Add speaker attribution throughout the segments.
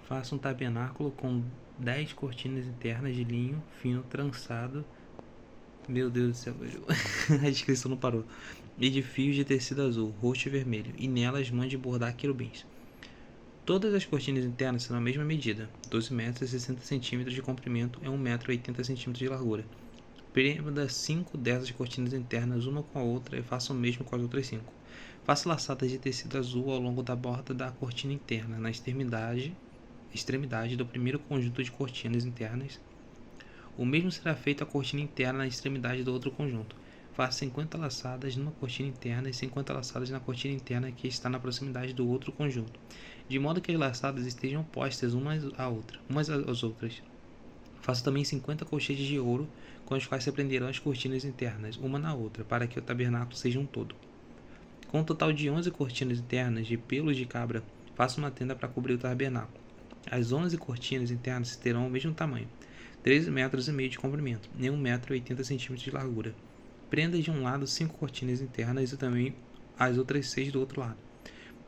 Speaker 1: Faça um tabernáculo com 10 cortinas internas de linho fino trançado. Meu Deus do céu, a descrição não parou. E de fios de tecido azul, roxo e vermelho, e nelas mande bordar querubins. Todas as cortinas internas serão a mesma medida, 12 metros e 60 centímetros de comprimento e 1 metro e 80 centímetros de largura. Prenda 5 dessas cortinas internas uma com a outra e faça o mesmo com as outras 5. Faça laçadas de tecido azul ao longo da borda da cortina interna, na extremidade do primeiro conjunto de cortinas internas. O mesmo será feito à cortina interna na extremidade do outro conjunto. Faça 50 laçadas numa cortina interna e 50 laçadas na cortina interna que está na proximidade do outro conjunto, de modo que as laçadas estejam postas umas às outras. Faça também 50 colchetes de ouro, com os quais se prenderão as cortinas internas, uma na outra, para que o tabernáculo seja um todo. Com um total de 11 cortinas internas de pelos de cabra, faça uma tenda para cobrir o tabernáculo. As 11 cortinas internas terão o mesmo tamanho, 13 metros e meio de comprimento e 1 metro e 80 centímetros de largura. Prenda de um lado 5 cortinas internas e também as outras 6 do outro lado.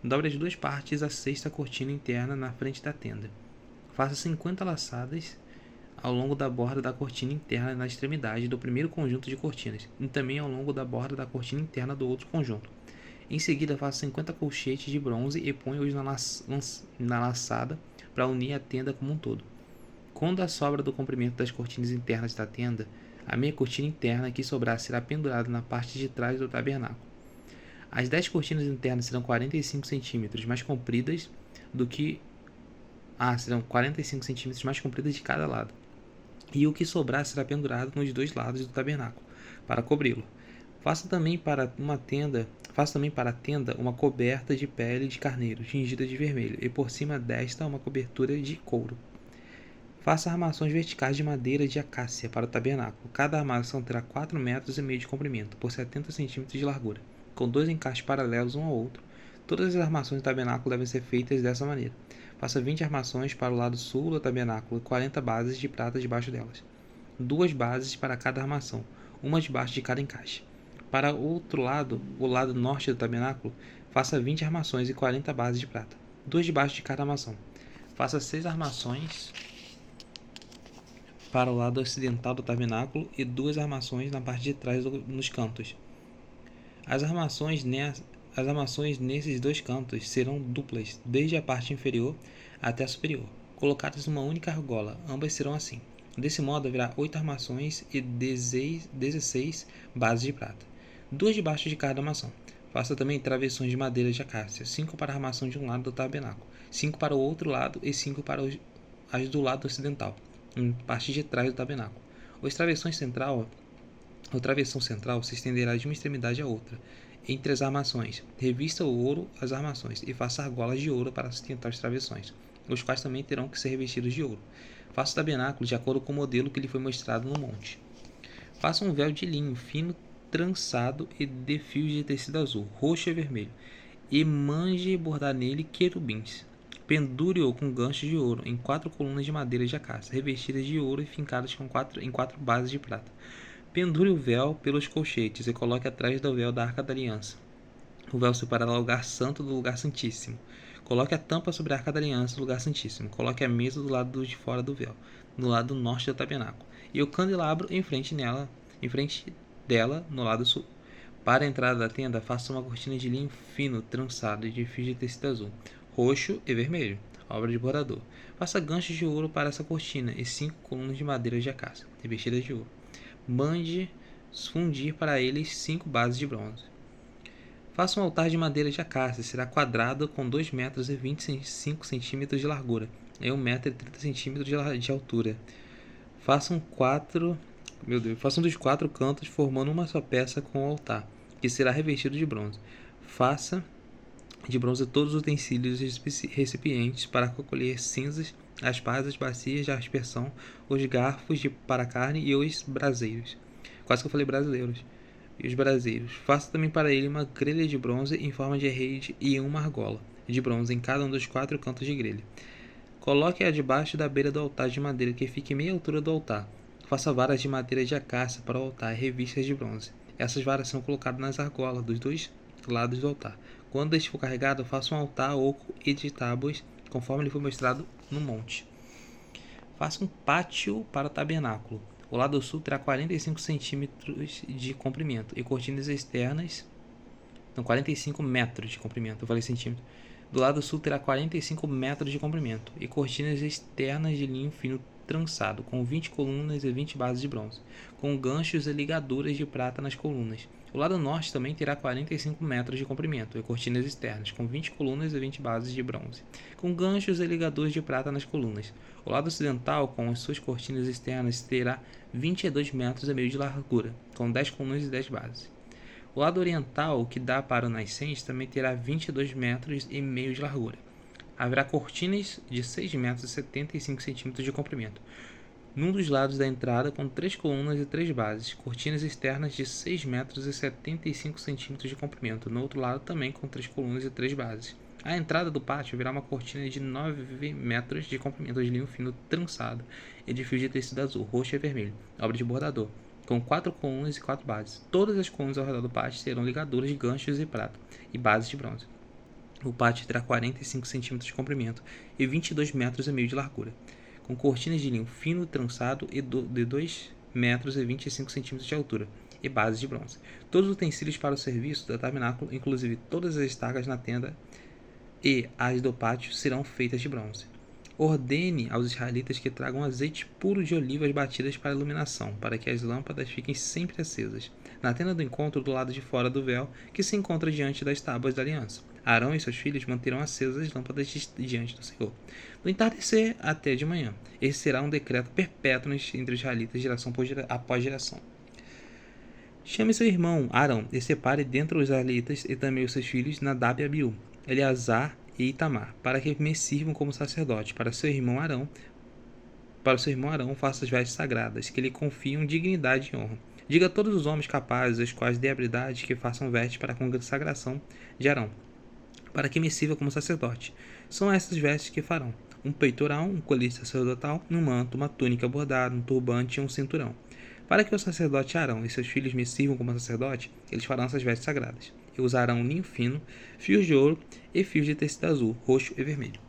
Speaker 1: Dobre as duas partes a sexta cortina interna na frente da tenda. Faça 50 laçadas ao longo da borda da cortina interna na extremidade do primeiro conjunto de cortinas e também ao longo da borda da cortina interna do outro conjunto. Em seguida, faça 50 colchetes de bronze e ponha-os na laçada para unir a tenda como um todo. Quando a sobra do comprimento das cortinas internas da tenda, a meia cortina interna que sobrar será pendurada na parte de trás do tabernáculo. As 10 cortinas internas serão 45 centímetros mais compridas do que... serão 45 centímetros mais compridas de cada lado. E o que sobrar será pendurado nos dois lados do tabernáculo, para cobri-lo. Faça também para a tenda uma coberta de pele de carneiro, tingida de vermelho, e por cima desta uma cobertura de couro. Faça armações verticais de madeira de acácia para o tabernáculo. Cada armação terá 4 metros e meio de comprimento, por 70 centímetros de largura, com 2 encaixes paralelos um ao outro. Todas as armações do tabernáculo devem ser feitas dessa maneira. Faça 20 armações para o lado sul do tabernáculo e 40 bases de prata debaixo delas. 2 bases para cada armação, uma debaixo de cada encaixe. Para o outro lado, o lado norte do tabernáculo, faça 20 armações e 40 bases de prata, 2 debaixo de cada armação. Faça 6 armações para o lado ocidental do tabernáculo e 2 armações na parte de trás nos cantos. As armações nesses 2 cantos serão duplas, desde a parte inferior até a superior, colocadas numa única argola. Ambas serão assim. Desse modo haverá 8 armações e 16 bases de prata, 2 debaixo de cada armação. Faça também travessões de madeira de acácia, 5 para a armação de um lado do tabernáculo, 5 para o outro lado e 5 para as do lado ocidental, em parte de trás do tabernáculo. O travessão central se estenderá de uma extremidade à outra, entre as armações. Revista o ouro as armações e faça argolas de ouro para sustentar os travessões, os quais também terão que ser revestidos de ouro. Faça o tabernáculo de acordo com o modelo que lhe foi mostrado no monte. Faça um véu de linho fino trançado e de fios de tecido azul, roxo e vermelho, e mande bordar nele querubins. Pendure-o com ganchos de ouro em 4 colunas de madeira de acácia, revestidas de ouro e fincadas em 4 bases de prata. Pendure o véu pelos colchetes e coloque atrás do véu da Arca da Aliança. O véu separará o lugar santo do lugar santíssimo. Coloque a tampa sobre a Arca da Aliança do lugar santíssimo. Coloque a mesa do lado de fora do véu, no lado norte do tabernáculo, e o candelabro em frente dela, no lado sul. Para a entrada da tenda, faça uma cortina de linho fino trançado e de fios de tecido azul, roxo e vermelho, obra de bordador. Faça ganchos de ouro para essa cortina e 5 colunas de madeira de acácia, revestidas de ouro. Mande fundir para eles 5 bases de bronze. Faça um altar de madeira de acácia, será quadrado com 2 metros e 25 centímetros de largura e 1 metro e 30 centímetros de altura. Faça um dos 4 cantos formando uma só peça com o altar, que será revestido de bronze. Faça de bronze todos os utensílios e recipientes para colher cinzas, as pás, as bacias de aspersão, os garfos para carne e os braseiros. Quase que eu falei brasileiros. E os braseiros. Faça também para ele uma grelha de bronze em forma de rede e uma argola de bronze em cada um dos 4 cantos de grelha. Coloque-a debaixo da beira do altar de madeira, que fique meia altura do altar. Faça varas de madeira de acácia para o altar e revistas de bronze. Essas varas são colocadas nas argolas dos 2 lados do altar. Quando este for carregado, faça um altar oco e de tábuas conforme lhe foi mostrado no monte. Faça um pátio para o tabernáculo. O lado sul terá 45 centímetros de comprimento e cortinas externas... Não, 45 metros de comprimento, eu falei centímetro. Do lado sul terá 45 metros de comprimento e cortinas externas de linho fino trançado, com 20 colunas e 20 bases de bronze, com ganchos e ligaduras de prata nas colunas. O lado norte também terá 45 metros de comprimento e cortinas externas, com 20 colunas e 20 bases de bronze, com ganchos e ligaduras de prata nas colunas. O lado ocidental, com as suas cortinas externas, terá 22 metros e meio de largura, com 10 colunas e 10 bases. O lado oriental, que dá para o nascente, também terá 22 metros e meio de largura. Haverá cortinas de 6 metros e 75 centímetros de comprimento, num dos lados da entrada, com 3 colunas e 3 bases, cortinas externas de 6 metros e 75 centímetros de comprimento, no outro lado também com 3 colunas e 3 bases. À entrada do pátio haverá uma cortina de 9 metros de comprimento de linho fino trançado e de fios de tecido azul, roxo e vermelho, obra de bordador, com 4 colunas e 4 bases. Todas as colunas ao redor do pátio terão ligaduras de ganchos e prata e bases de bronze. O pátio terá 45 centímetros de comprimento e 22 metros e meio de largura, com cortinas de linho fino trançado de 2 metros e 25 centímetros de altura e bases de bronze. Todos os utensílios para o serviço do tabernáculo, inclusive todas as estacas na tenda e as do pátio, serão feitas de bronze. Ordene aos israelitas que tragam azeite puro de olivas batidas para iluminação, para que as lâmpadas fiquem sempre acesas, na tenda do encontro do lado de fora do véu, que se encontra diante das tábuas da aliança. Arão e seus filhos manterão acesas as lâmpadas diante do Senhor, do entardecer até de manhã. Esse será um decreto perpétuo entre os israelitas, geração após geração. Chame seu irmão Arão e separe dentre os israelitas e também os seus filhos Nadab e Abiú, Eleazar e Itamar, para que me sirvam como sacerdote. Para seu irmão Arão, faça as vestes sagradas, que lhe confiam dignidade e honra. Diga a todos os homens capazes, aos quais dê habilidade, que façam vestes para a consagração de Arão, para que me sirva como sacerdote. São essas vestes que farão: um peitoral, um colete sacerdotal, um manto, uma túnica bordada, um turbante e um cinturão. Para que o sacerdote Arão e seus filhos me sirvam como sacerdote, eles farão essas vestes sagradas. E usarão linho fino, fios de ouro e fios de tecido azul, roxo e vermelho.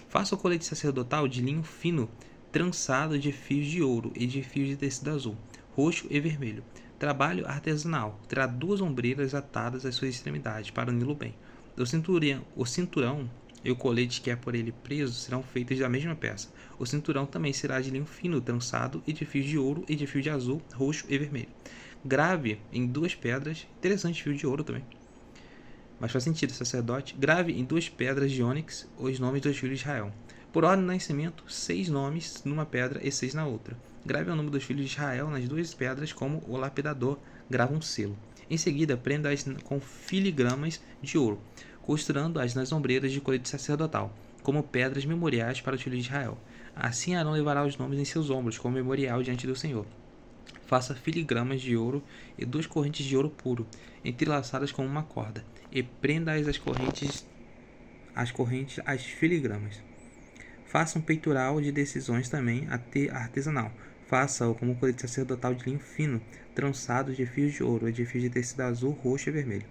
Speaker 1: Faça o colete sacerdotal de linho fino, trançado de fios de ouro e de fios de tecido azul, roxo e vermelho. Trabalho artesanal. Terá 2 ombreiras atadas às suas extremidades, para uni-lo bem. O cinturão e o colete que é por ele preso serão feitos da mesma peça. O cinturão também será de linho fino, trançado e de fios de ouro e de fios de azul, roxo e vermelho. Grave em 2 pedras, interessante fio de ouro também, mas faz sentido, sacerdote. Grave em 2 pedras de ônix os nomes dos filhos de Israel. Por ordem de nascimento, 6 nomes numa pedra e 6 na outra. Grave o nome dos filhos de Israel nas 2 pedras, como o lapidador grava um selo. Em seguida, prenda-as com filigramas de ouro, costurando-as nas ombreiras de colete sacerdotal, como pedras memoriais para os filhos de Israel. Assim Arão levará os nomes em seus ombros, como memorial diante do Senhor. Faça filigramas de ouro e 2 correntes de ouro puro, entrelaçadas com uma corda, e prenda-as às correntes às filigramas. Faça um peitoral de decisões também artesanal. Faça-o como colete sacerdotal de linho fino, trançado de fios de ouro e de fios de tecido azul, roxo e vermelho.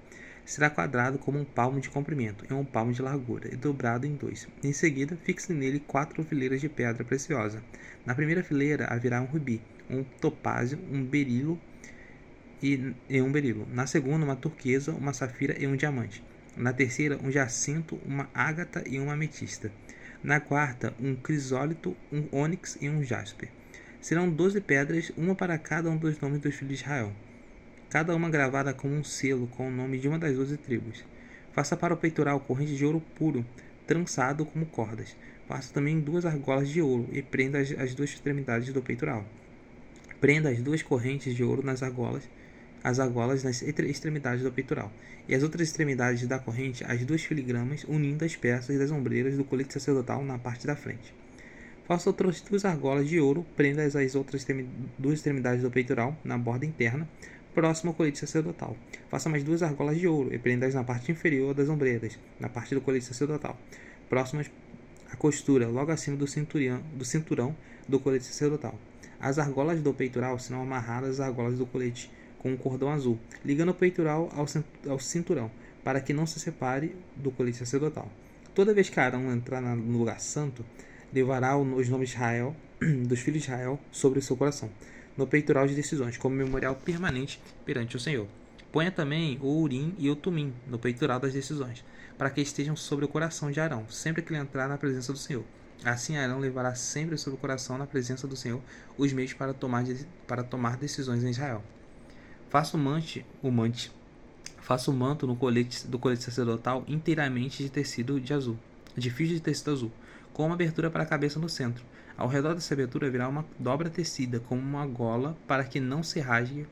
Speaker 1: Será quadrado como um palmo de comprimento e um palmo de largura, e dobrado em 2. Em seguida, fixe nele 4 fileiras de pedra preciosa. Na primeira fileira haverá um rubi, um topázio, um berilo e um berilo. Na segunda, uma turquesa, uma safira e um diamante. Na terceira, um jacinto, uma ágata e uma ametista. Na quarta, um crisólito, um ônix e um jaspe. Serão 12 pedras, uma para cada um dos nomes dos filhos de Israel, cada uma gravada com um selo com o nome de uma das 12 tribos. Faça para o peitoral corrente de ouro puro, trançado como cordas. Faça também 2 argolas de ouro e prenda as 2 extremidades do peitoral. Prenda as 2 correntes de ouro nas argolas, as argolas nas extremidades do peitoral, e as outras extremidades da corrente as 2 filigramas, unindo as peças das ombreiras do colete sacerdotal na parte da frente. Faça outras 2 argolas de ouro, prenda-as às outras 2 extremidades do peitoral, na borda interna, próximo ao colete sacerdotal. Faça mais 2 argolas de ouro e prenda-as na parte inferior das ombreiras, na parte do colete sacerdotal, próximas à costura, logo acima do cinturão do colete sacerdotal. As argolas do peitoral serão amarradas às argolas do colete com um cordão azul, ligando o peitoral ao cinturão, para que não se separe do colete sacerdotal. Toda vez que Arão entrar no lugar santo, levará os nomes de Israel, dos filhos de Israel, sobre o seu coração, no peitoral de decisões, como memorial permanente perante o Senhor. Ponha também o Urim e o Tumim no peitoral das decisões, para que estejam sobre o coração de Arão, sempre que ele entrar na presença do Senhor. Assim Arão levará sempre sobre o coração, na presença do Senhor, os meios para tomar decisões em Israel. Faça o manto do colete sacerdotal inteiramente de tecido de azul, de fios de tecido azul, com uma abertura para a cabeça no centro. Ao redor dessa abertura virá uma dobra tecida, como uma gola, para que não se rasgue.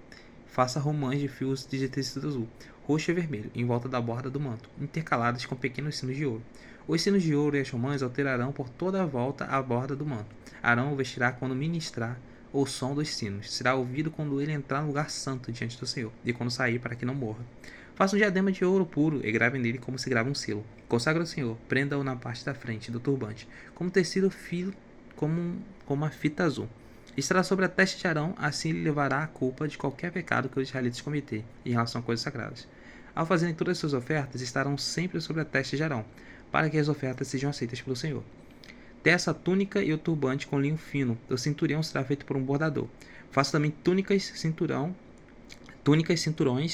Speaker 1: Faça romãs de fios de tecido azul, roxo e vermelho, em volta da borda do manto, intercaladas com pequenos sinos de ouro. Os sinos de ouro e as romãs alterarão por toda a volta a borda do manto. Arão o vestirá quando ministrar o som dos sinos. Será ouvido quando ele entrar no lugar santo diante do Senhor, e quando sair, para que não morra. Faça um diadema de ouro puro e grave nele como se grava um selo. Consagra o Senhor, prenda-o na parte da frente do turbante, como tecido fio, como uma fita azul. Estará sobre a testa de Arão, assim ele levará a culpa de qualquer pecado que os israelitas cometerem em relação a coisas sagradas. Ao fazerem todas as suas ofertas, estarão sempre sobre a testa de Arão, para que as ofertas sejam aceitas pelo Senhor. Teça a túnica e o turbante com linho fino. O cinturão será feito por um bordador. Faça também túnicas, cinturões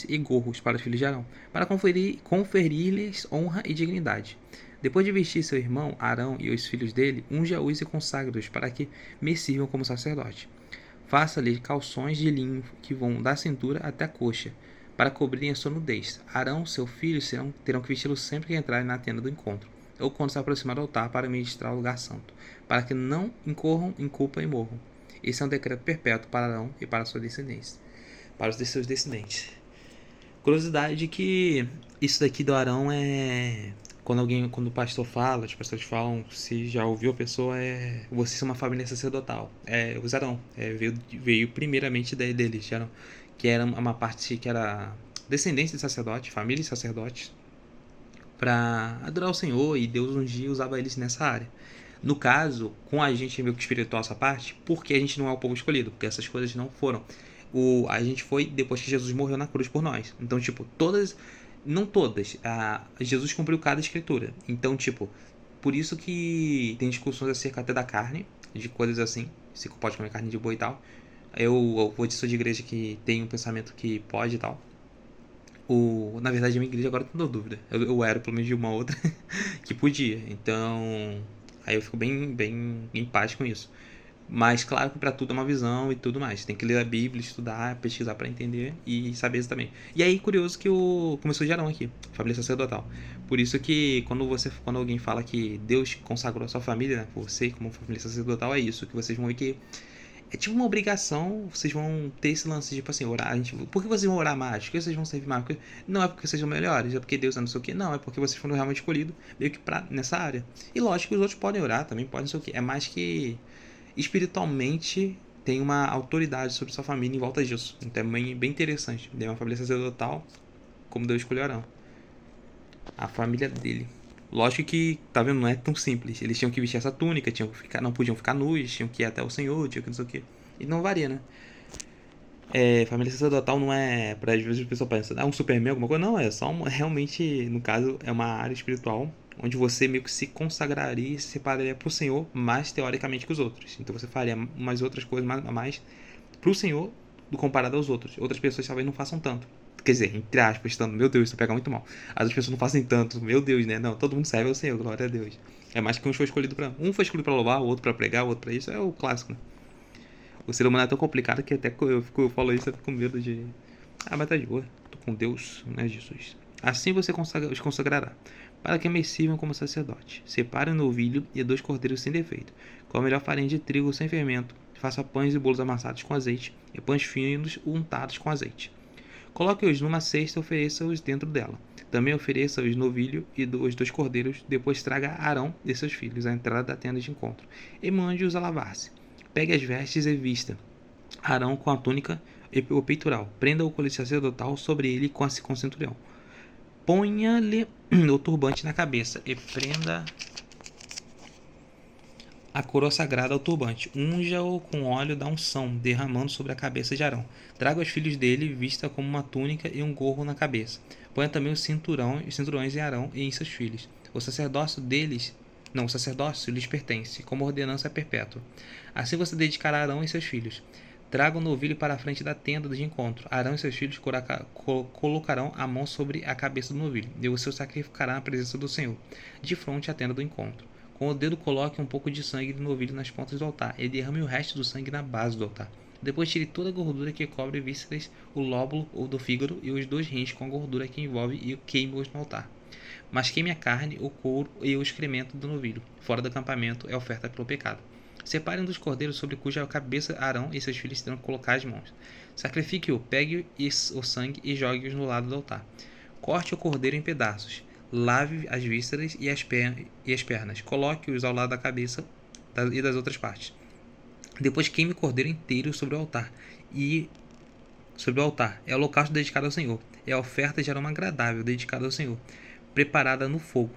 Speaker 1: e gorros para os filhos de Arão, para conferir-lhes honra e dignidade. Depois de vestir seu irmão Arão e os filhos dele, unja-os e consagra-os para que me sirvam como sacerdote. Faça-lhe calções de linho que vão da cintura até a coxa, para cobrirem a sua nudez. Arão e seu filho terão que vesti-lo sempre que entrarem na tenda do encontro, ou quando se aproximar do altar para ministrar o lugar santo, para que não incorram em culpa e morram. Esse é um decreto perpétuo para Arão e para sua descendência, para os de seus descendentes. Curiosidade que isso daqui do Arão é quando o pastor fala, os pastores falam, se já ouviu a pessoa, vocês são uma família sacerdotal. Os Arão, veio primeiramente deles, que era uma parte que era descendência de sacerdote, família de sacerdotes, para adorar o Senhor, e Deus um dia usava eles nessa área. No caso, com a gente meio que espiritual essa parte, porque a gente não é o povo escolhido, porque essas coisas não foram. A gente foi depois que Jesus morreu na cruz por nós. Então, não todas, Jesus cumpriu cada escritura. Então, por isso que tem discussões acerca até da carne, de coisas assim, se pode comer carne de boi e tal. Eu sou de igreja que tem um pensamento que pode e tal. Na verdade, a minha igreja agora eu tô na dúvida. Eu era, pelo menos, de uma outra que podia. Então, aí eu fico bem em paz com isso. Mas claro que para tudo é uma visão e tudo mais. Tem que ler a Bíblia, estudar, pesquisar para entender e saber isso também. E aí, curioso que começou de Arão aqui, família sacerdotal. Por isso que quando alguém fala que Deus consagrou a sua família, né, você como família sacerdotal, é isso, que vocês vão ver que é tipo uma obrigação. Vocês vão ter esse lance de, assim, orar. Por que vocês vão orar mais? Por que vocês vão servir mais? Não é porque vocês são melhores, é porque Deus é não sei o que. Não, é porque vocês foram realmente escolhidos meio que nessa área. E lógico que os outros podem orar também, podem não sei o que. É mais que espiritualmente tem uma autoridade sobre sua família em volta disso. Então é bem interessante. É uma família sacerdotal, como Deus escolheu Arão. A família dele. Lógico que, tá vendo, não é tão simples. Eles tinham que vestir essa túnica, não podiam ficar nus, tinham que ir até o Senhor, tinham que não sei o que. E não varia, né? Família sacerdotal não é, para às vezes a pessoa pensa, um Superman, alguma coisa. Não, é só realmente, no caso, é uma área espiritual onde você meio que se consagraria e se separaria pro Senhor mais teoricamente que os outros. Então você faria umas outras coisas a mais pro Senhor do comparado aos outros. Outras pessoas talvez não façam tanto. Quer dizer, entre aspas, tanto, meu Deus, isso pega muito mal. As outras pessoas não fazem tanto, meu Deus, né? Não, todo mundo serve ao Senhor, glória a Deus. É mais que um foi escolhido pra louvar, o outro pra pregar, o outro pra isso. É o clássico, né? O ser humano é tão complicado que até eu falo isso, eu fico com medo de... mas tá de boa, tô com Deus, né, Jesus? Assim você os consagrará, para que me sirvam como sacerdote. Separe um novilho e 2 cordeiros sem defeito, com a melhor farinha de trigo sem fermento. Faça pães e bolos amassados com azeite, e pães finos untados com azeite. Coloque-os numa cesta e ofereça-os dentro dela. Também ofereça os novilho e os 2 cordeiros. Depois traga Arão e seus filhos à entrada da tenda de encontro, e mande-os a lavar-se. Pegue as vestes e vista Arão com a túnica e o peitoral. Prenda o colete sacerdotal sobre ele com o cinturão. Ponha-lhe o turbante na cabeça e prenda a coroa sagrada ao turbante. Unja-o com óleo da unção, derramando sobre a cabeça de Arão. Traga os filhos dele, vista como uma túnica e um gorro na cabeça. Ponha também os cinturões em Arão e em seus filhos. O sacerdócio lhes pertence, como ordenança perpétua. Assim você dedicará Arão e seus filhos. Tragam o novilho para a frente da tenda de encontro. Arão e seus filhos colocarão a mão sobre a cabeça do novilho, e você o sacrificará na presença do Senhor, de frente à tenda do encontro. Com o dedo coloque um pouco de sangue do novilho nas pontas do altar, e derrame o resto do sangue na base do altar. Depois tire toda a gordura que cobre vísceras, o lóbulo ou do fígado e os 2 rins com a gordura que envolve e queime-os no altar. Mas queime a carne, o couro e o excremento do novilho. Fora do acampamento é oferta pelo pecado. Separem dos cordeiros sobre cuja cabeça Arão e seus filhos terão que colocar as mãos. Sacrifique-o, pegue o sangue e jogue-os no lado do altar. Corte o cordeiro em pedaços. Lave as vísceras e as pernas. Coloque-os ao lado da cabeça e das outras partes. Depois queime o cordeiro inteiro sobre o altar. É o holocausto dedicado ao Senhor. É a oferta de aroma agradável dedicada ao Senhor, preparada no fogo.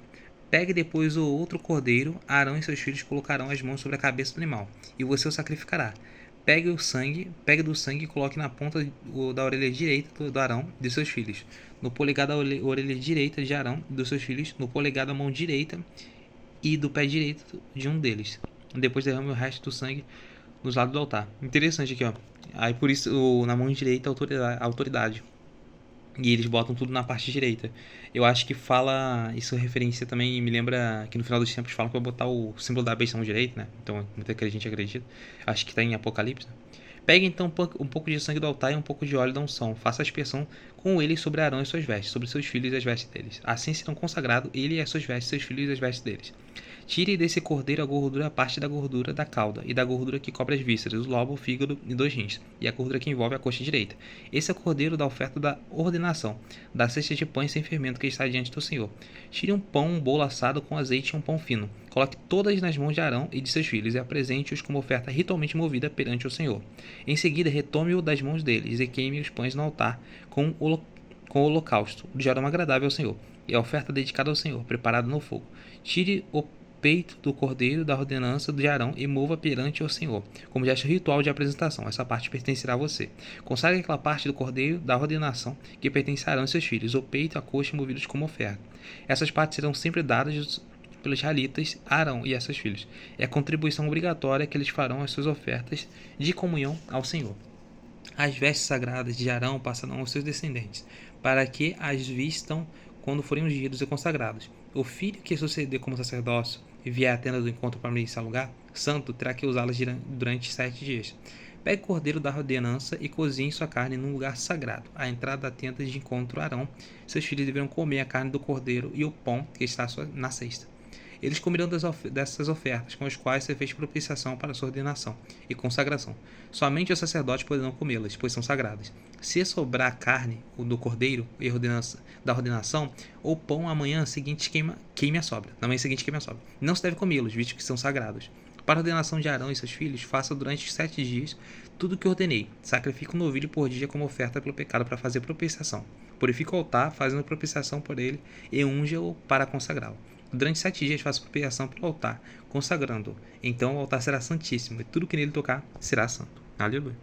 Speaker 1: Pegue depois o outro cordeiro. Arão e seus filhos colocarão as mãos sobre a cabeça do animal, e você o sacrificará. Pegue do sangue e coloque na ponta da orelha direita do Arão e de seus filhos, no polegar da orelha direita de Arão e dos seus filhos, no polegar da mão direita e do pé direito de um deles. Depois derrame o resto do sangue nos lados do altar. Interessante aqui, ó. Aí por isso na mão direita a autoridade. E eles botam tudo na parte direita. Eu acho que fala. Isso é referência também. Me lembra que no final dos tempos falam que vai botar o símbolo da besta na mão direita, né? Então muita gente acredita. Acho que está em Apocalipse. Pegue então um pouco de sangue do altar e um pouco de óleo da unção. Faça a aspersão com ele sobre Arão e suas vestes, sobre seus filhos e as vestes deles. Assim serão consagrados ele e as suas vestes, seus filhos e as vestes deles. Tire desse cordeiro a gordura, a parte da gordura da cauda e da gordura que cobre as vísceras, o lobo, o fígado e 2 rins, e a gordura que envolve a coxa direita. Esse é o cordeiro da oferta da ordenação, da cesta de pães sem fermento que está diante do Senhor. Tire um pão, um bolo assado com azeite e um pão fino. Coloque todas nas mãos de Arão e de seus filhos e apresente-os como oferta ritualmente movida perante o Senhor. Em seguida, retome-o das mãos deles e queime os pães no altar com o holocausto, de aroma agradável ao Senhor, e a oferta dedicada ao Senhor, preparada no fogo. Tire o peito do cordeiro da ordenança de Arão e mova perante o Senhor, como gesto ritual de apresentação. Essa parte pertencerá a você. Consagre aquela parte do cordeiro da ordenação que pertence a Arão e seus filhos, o peito e a coxa movidos como oferta. Essas partes serão sempre dadas pelos israelitas a Arão e a seus filhos. É a contribuição obrigatória que eles farão às suas ofertas de comunhão ao Senhor. As vestes sagradas de Arão passarão aos seus descendentes, para que as vistam quando forem ungidos e consagrados. O filho que suceder como sacerdócio e vier à tenda do encontro para esse lugar santo, terá que usá-las durante 7 dias. Pegue o cordeiro da ordenança e cozinhe sua carne num lugar sagrado. À entrada da tenda de encontro, Arão e seus filhos deverão comer a carne do cordeiro e o pão que está na cesta. Eles comerão dessas ofertas, com as quais você fez propiciação para sua ordenação e consagração. Somente os sacerdotes poderão comê-las, pois são sagradas. Se sobrar a carne do cordeiro e da ordenação, ou pão amanhã seguinte queime a sobra. Na manhã seguinte queime a sobra. Não se deve comê-los, visto que são sagrados. Para a ordenação de Arão e seus filhos, faça durante os 7 dias tudo o que ordenei. Sacrifique um novilho por dia como oferta pelo pecado para fazer propiciação. Purifique o altar, fazendo propiciação por ele, e unja-o para consagrá-lo. Durante 7 dias faça propiciação pelo altar, consagrando-o. Então o altar será santíssimo, e tudo que nele tocar será santo. Aleluia.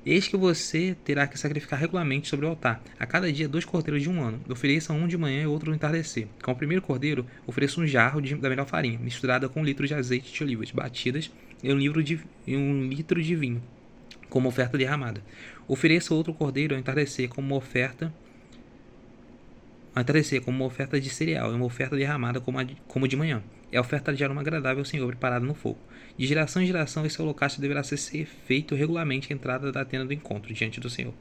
Speaker 1: Eis que você terá que sacrificar regularmente sobre o altar, a cada dia 2 cordeiros de 1 ano. Ofereça um de manhã e outro no entardecer. Com o primeiro cordeiro, ofereça um jarro da melhor farinha, misturada com 1 litro de azeite de olivas batidas e 1 litro de vinho, como oferta derramada. Ofereça outro cordeiro ao entardecer como oferta de cereal e uma oferta derramada como de manhã. É a oferta de aroma agradável ao Senhor, preparada no fogo. De geração em geração, esse holocausto deverá ser feito regularmente à entrada da tenda do encontro, diante do Senhor.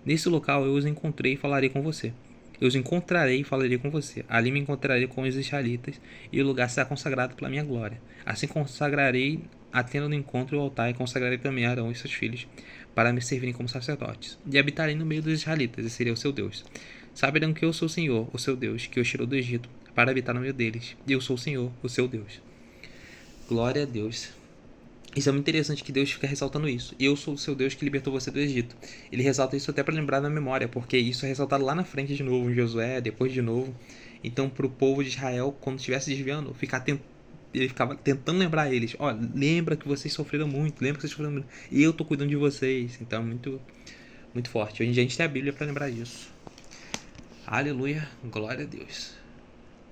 Speaker 1: Nesse local eu os encontrei e falarei com você. Eu os encontrarei e falarei com você. Ali me encontrarei com os israelitas, e o lugar será consagrado pela minha glória. Assim consagrarei a tenda do encontro e o altar, e consagrarei também Arão e seus filhos, para me servirem como sacerdotes. E habitarei no meio dos israelitas, e serei o seu Deus. Saberão que eu sou o Senhor, o seu Deus, que os tirou do Egito, para habitar no meio deles. E eu sou o Senhor, o seu Deus. Glória a Deus. Isso é muito interessante que Deus fica ressaltando isso. Eu sou o seu Deus que libertou você do Egito. Ele ressalta isso até para lembrar na memória, porque isso é ressaltado lá na frente de novo, em Josué, depois de novo. Então, para o povo de Israel, quando estivesse desviando, ele ficava tentando lembrar eles. Ó, lembra que vocês sofreram muito, e eu tô cuidando de vocês. Então, muito, muito forte. Hoje em dia a gente tem a Bíblia para lembrar disso. Aleluia, glória a Deus.